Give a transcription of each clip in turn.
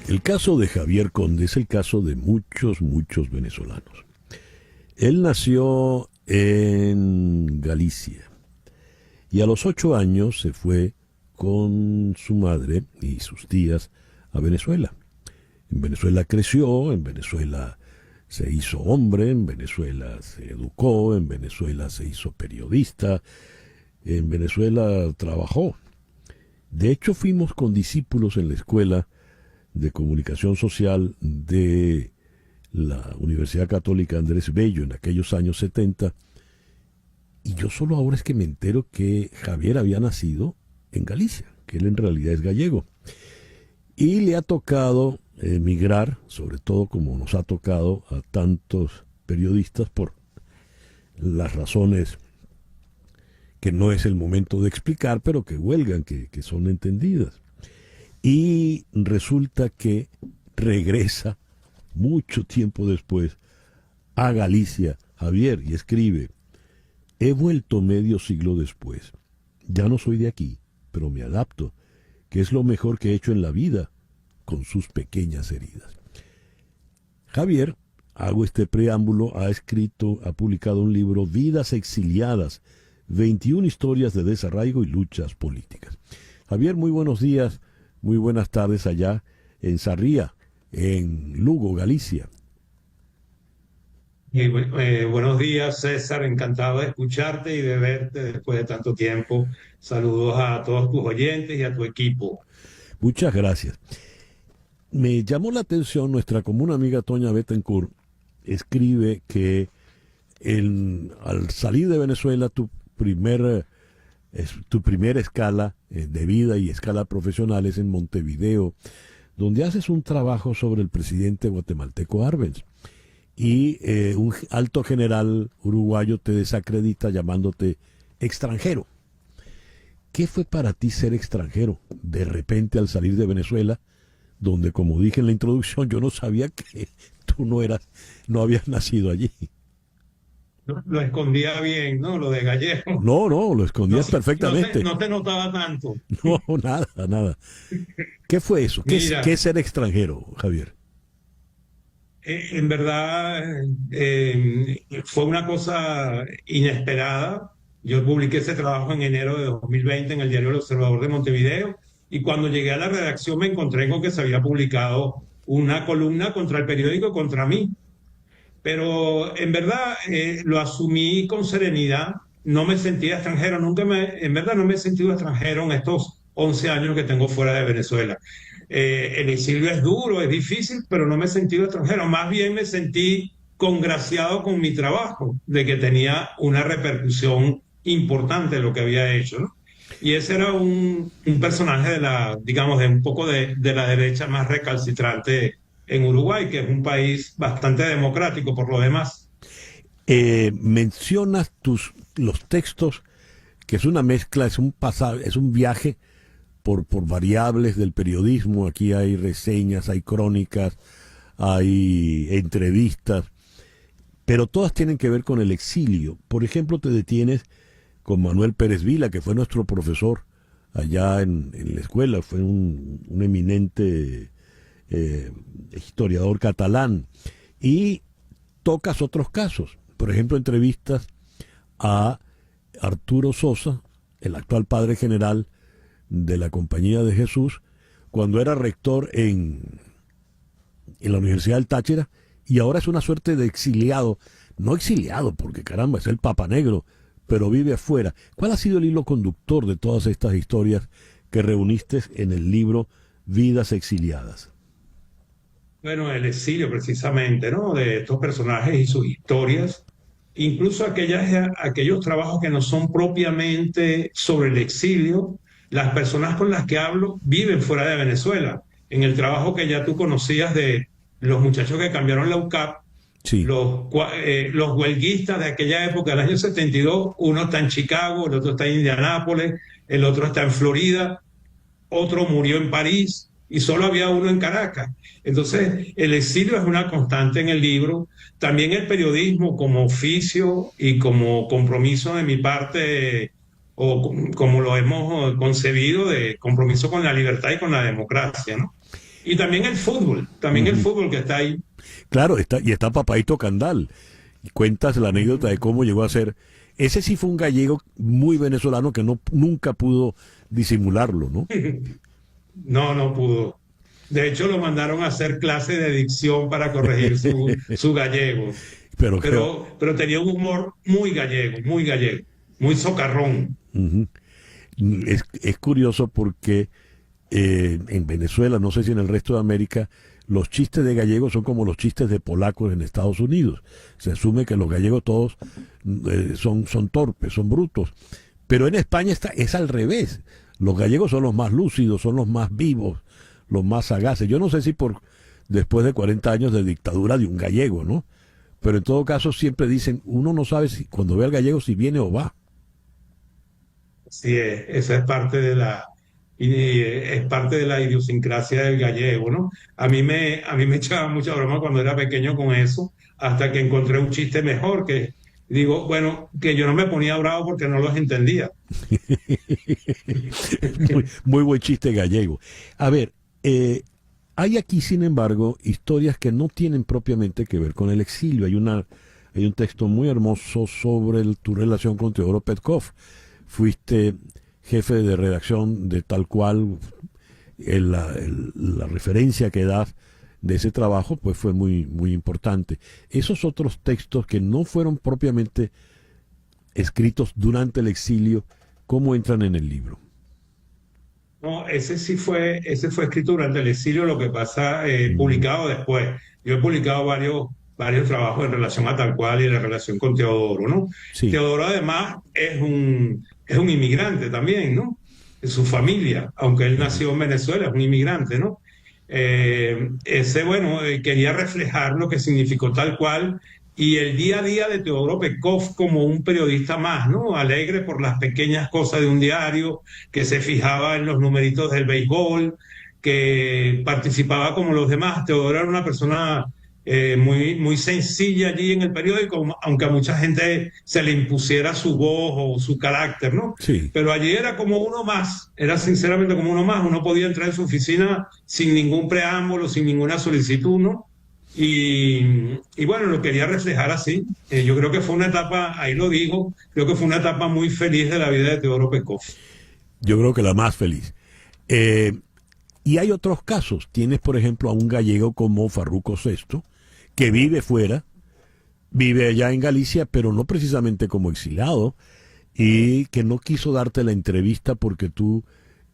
El caso de Javier Conde es el caso de muchos venezolanos. Él nació en Galicia y a los 8 años se fue con su madre y sus tías a Venezuela. En Venezuela creció, en Venezuela se hizo hombre, en Venezuela se educó, en Venezuela se hizo periodista, en Venezuela trabajó. De hecho, fuimos condiscípulos en la escuela de comunicación social de la Universidad Católica Andrés Bello en aquellos años 70, y yo solo ahora es que me entero que Javier había nacido en Galicia, que él en realidad es gallego, y le ha tocado emigrar, sobre todo como nos ha tocado a tantos periodistas por las razones que no es el momento de explicar, pero que huelgan, que son entendidas. Y resulta que regresa mucho tiempo después a Galicia, Javier, y escribe: he vuelto medio siglo después. Ya no soy de aquí, pero me adapto, que es lo mejor que he hecho en la vida, con sus pequeñas heridas. Javier, hago este preámbulo, ha publicado un libro, Vidas exiliadas, 21 historias de desarraigo y luchas políticas. Javier, muy buenos días, muy buenas tardes allá en Sarria, en Lugo, Galicia. Buenos días, César. Encantado de escucharte y de verte después de tanto tiempo. Saludos a todos tus oyentes y a tu equipo. Muchas gracias. Me llamó la atención, nuestra común amiga Toña Bettencourt escribe que al salir de Venezuela tu primera escala de vida y escala profesional es en Montevideo, donde haces un trabajo sobre el presidente guatemalteco Arbenz. Y un alto general uruguayo te desacredita llamándote extranjero. ¿Qué fue para ti ser extranjero de repente al salir de Venezuela, donde, como dije en la introducción, yo no sabía que tú no habías nacido allí? Lo escondía bien, ¿no? Lo de gallego. No, lo No, escondías perfectamente. no te notaba tanto. No, nada. ¿Qué fue eso? ¿Qué es Mira, ser extranjero, Javier? en verdad fue una cosa inesperada. Yo publiqué ese trabajo en enero de 2020 en el diario El Observador de Montevideo, y cuando llegué a la redacción me encontré con que se había publicado una columna contra el periódico y contra mí. Pero en verdad lo asumí con serenidad. No me sentía extranjero, en verdad no me he sentido extranjero en estos 11 años que tengo fuera de Venezuela. El exilio es duro, es difícil, pero no me he sentido extranjero. Más bien me sentí congraciado con mi trabajo, de que tenía una repercusión importante de lo que había hecho, ¿no? Y ese era un personaje digamos, de un poco de la derecha más recalcitrante en Uruguay, que es un país bastante democrático por lo demás. Mencionas los textos, que es una mezcla, es un viaje por variables del periodismo. Aquí hay reseñas, hay crónicas, hay entrevistas, pero todas tienen que ver con el exilio. Por ejemplo, te detienes con Manuel Pérez Vila, que fue nuestro profesor allá en la escuela, fue un eminente historiador catalán, y tocas otros casos. Por ejemplo, entrevistas a Arturo Sosa, el actual padre general de la Compañía de Jesús, cuando era rector en la Universidad del Táchira, y ahora es una suerte de exiliado, no exiliado porque caramba es el Papa Negro, pero vive afuera. ¿Cuál ha sido el hilo conductor de todas estas historias que reuniste en el libro Vidas exiliadas? Bueno, el exilio precisamente, ¿no? De estos personajes y sus historias, incluso aquellos trabajos que no son propiamente sobre el exilio. Las personas con las que hablo viven fuera de Venezuela. En el trabajo que ya tú conocías de los muchachos que cambiaron la UCAP, Sí. los huelguistas de aquella época, del año 72, uno está en Chicago, el otro está en Indianápolis, el otro está en Florida, otro murió en París y solo había uno en Caracas. Entonces, el exilio es una constante en el libro. También el periodismo como oficio y como compromiso de mi parte, como lo hemos concebido, de compromiso con la libertad y con la democracia, ¿no? Y también el fútbol que está ahí. Claro, está Papaito Candal. Y cuentas la anécdota de cómo llegó a ser. Ese sí fue un gallego muy venezolano que nunca pudo disimularlo, ¿no? No, no pudo. De hecho, lo mandaron a hacer clase de dicción para corregir su gallego. Pero creo, Pero tenía un humor muy gallego, muy socarrón. ujú. Es curioso porque en Venezuela, no sé si en el resto de América, los chistes de gallegos son como los chistes de polacos en Estados Unidos. Se asume que los gallegos todos son torpes, son brutos. Pero en España es al revés. Los gallegos son los más lúcidos, son los más vivos, los más sagaces. Yo no sé si después de 40 años de dictadura de un gallego, ¿no? Pero en todo caso siempre dicen, uno no sabe si cuando ve al gallego si viene o va. Sí, esa es parte es parte de la idiosincrasia del gallego, ¿no? A mí me echaba mucha broma cuando era pequeño con eso, hasta que encontré un chiste mejor que digo, bueno, que yo no me ponía bravo porque no los entendía. Muy buen chiste gallego. A ver, hay aquí, sin embargo, historias que no tienen propiamente que ver con el exilio. Hay un texto muy hermoso sobre tu relación con Teodoro Petkov. Fuiste jefe de redacción de Tal Cual. La referencia que das de ese trabajo pues fue muy, muy importante. Esos otros textos que no fueron propiamente escritos durante el exilio, ¿cómo entran en el libro? No, ese fue escrito durante el exilio, lo que pasa, Mm, publicado después. Yo he publicado varios trabajos en relación a Tal Cual y la relación con Teodoro, ¿no? sí. Teodoro además es un inmigrante también, ¿no? Su familia, aunque él Ujú. nació en Venezuela, es un inmigrante, ¿no? Bueno, quería reflejar lo que significó Tal Cual y el día a día de Teodoro Pekov como un periodista más, ¿no? Alegre por las pequeñas cosas de un diario, que se fijaba en los numeritos del béisbol, que participaba como los demás. Teodoro era una persona muy sencilla allí en el periódico, aunque a mucha gente se le impusiera su voz o su carácter, ¿no? Sí. Pero allí era como uno más, era sinceramente como uno más. Uno podía entrar en su oficina sin ningún preámbulo, sin ninguna solicitud, ¿no? Y bueno, lo quería reflejar así. Yo creo que fue una etapa, ahí lo digo, creo que fue una etapa muy feliz de la vida de Teodoro Pekov. Yo creo que la más feliz. Eh, y hay otros casos. Tienes, por ejemplo, a un gallego como Farruco Sesto, que vive fuera, vive allá en Galicia, pero no precisamente como exilado, y que no quiso darte la entrevista porque tú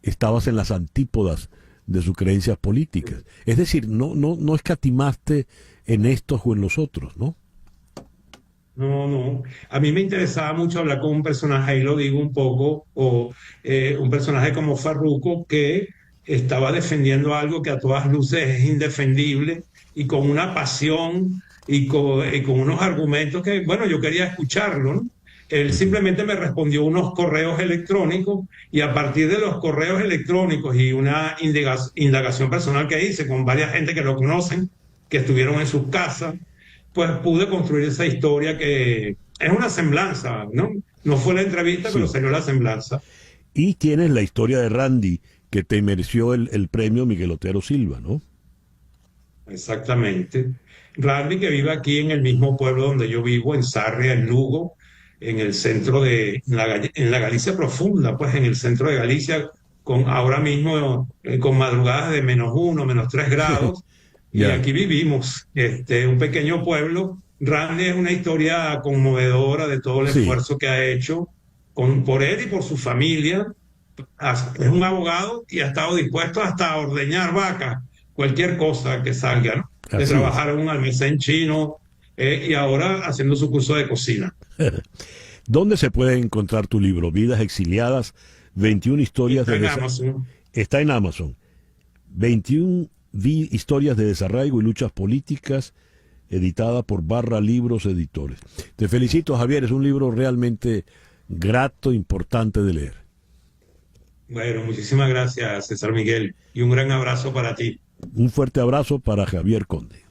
estabas en las antípodas de sus creencias políticas. Es decir, no escatimaste en estos o en los otros, ¿no? No, no. A mí me interesaba mucho hablar con un personaje, ahí lo digo un poco, o un personaje como Farruko que estaba defendiendo algo que a todas luces es indefendible y con una pasión y con unos argumentos que, bueno, yo quería escucharlo, ¿no? Él Ujú. simplemente me respondió unos correos electrónicos y a partir de los correos electrónicos y una indagación personal que hice con varias gente que lo conocen, que estuvieron en sus casas, pues pude construir esa historia que es una semblanza, ¿no? No fue la entrevista, pero Sí. salió la semblanza. Y tienes la historia de Randy, que te mereció el premio Miguel Otero Silva, ¿no? Exactamente. Randy, que vive aquí en el mismo pueblo donde yo vivo, en Sarria, en Lugo, en el centro en la Galicia profunda, pues en el centro de Galicia, con ahora mismo con madrugadas de -1, -3 grados, y Ya, aquí vivimos, un pequeño pueblo. Randy es una historia conmovedora de todo el sí. esfuerzo que ha hecho por él y por su familia. Es un abogado y ha estado dispuesto hasta a ordeñar vacas, cualquier cosa que salga, ¿no? De Así es. trabajar en un almacén chino y ahora haciendo su curso de cocina. ¿Dónde se puede encontrar tu libro? Vidas exiliadas, 21 Y historias está de en Amazon. Está en Amazon. 21 historias de desarraigo y luchas políticas, editada por Barra Libros Editores. Te felicito, Javier, es un libro realmente grato, importante de leer. Bueno, muchísimas gracias, César Miguel, y un gran abrazo para ti. Un fuerte abrazo para Javier Conde.